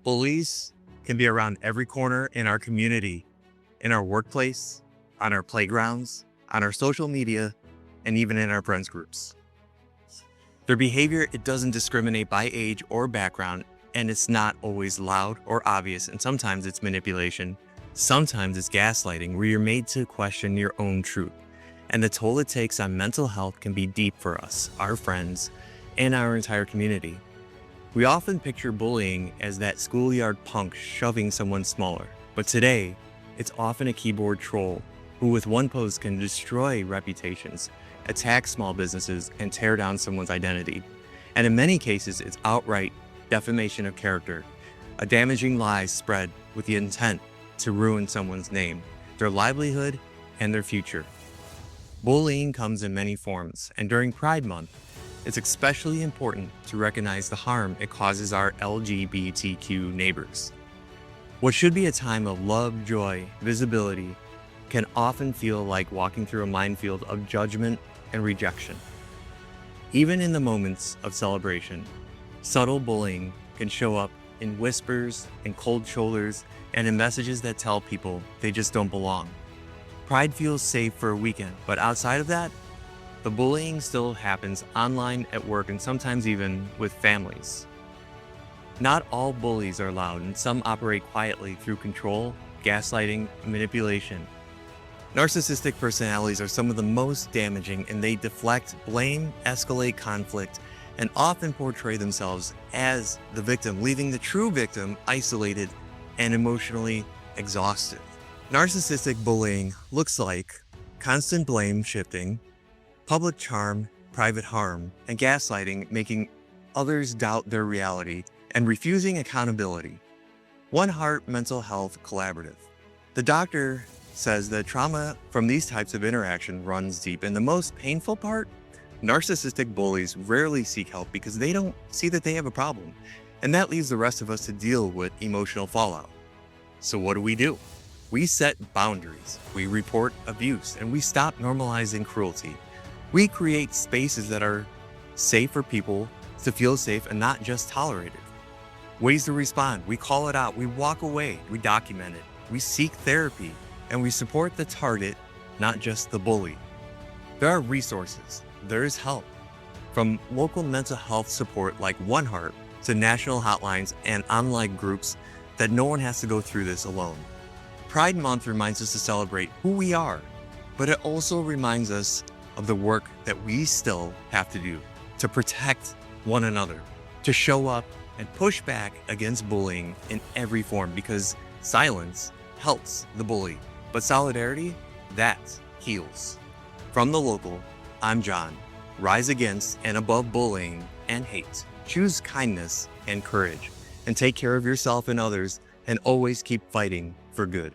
Bullies can be around every corner in our community, in our workplace, on our playgrounds, on our social media, and even in our friends groups. Their behavior, it doesn't discriminate by age or background, and it's not always loud or obvious, and sometimes it's manipulation. Sometimes it's gaslighting, where you're made to question your own truth. And the toll it takes on mental health can be deep for us, our friends, and our entire community. We often picture bullying as that schoolyard punk shoving someone smaller, but today, it's often a keyboard troll who with one post can destroy reputations, attack small businesses, and tear down someone's identity. And in many cases, it's outright defamation of character, a damaging lie spread with the intent to ruin someone's name, their livelihood, and their future. Bullying comes in many forms, and during Pride Month, it's especially important to recognize the harm it causes our LGBTQ neighbors. What should be a time of love, joy, visibility, can often feel like walking through a minefield of judgment and rejection. Even in the moments of celebration, subtle bullying can show up in whispers, in cold shoulders, and in messages that tell people they just don't belong. Pride feels safe for a weekend, but outside of that, the bullying still happens online, at work, and sometimes even with families. Not all bullies are loud, and some operate quietly through control, gaslighting, and manipulation. Narcissistic personalities are some of the most damaging, and they deflect blame, escalate conflict, and often portray themselves as the victim, leaving the true victim isolated and emotionally exhausted. Narcissistic bullying looks like constant blame shifting, public charm, private harm, and gaslighting, making others doubt their reality, and refusing accountability. One Heart Mental Health Collaborative. The doctor says that trauma from these types of interaction runs deep, and the most painful part, narcissistic bullies rarely seek help because they don't see that they have a problem, and that leaves the rest of us to deal with emotional fallout. So what do? We set boundaries, we report abuse, and we stop normalizing cruelty. We create spaces that are safe for people to feel safe and not just tolerated. Ways to respond: we call it out, we walk away, we document it, we seek therapy, and we support the target, not just the bully. There are resources, there is help, from local mental health support like One Heart to national hotlines and online groups, that no one has to go through this alone. Pride Month reminds us to celebrate who we are, but it also reminds us of the work that we still have to do to protect one another, to show up and push back against bullying in every form, because silence helps the bully, but solidarity, that heals. From the local, I'm John. Rise against and above bullying and hate. Choose kindness and courage, and take care of yourself and others, and always keep fighting for good.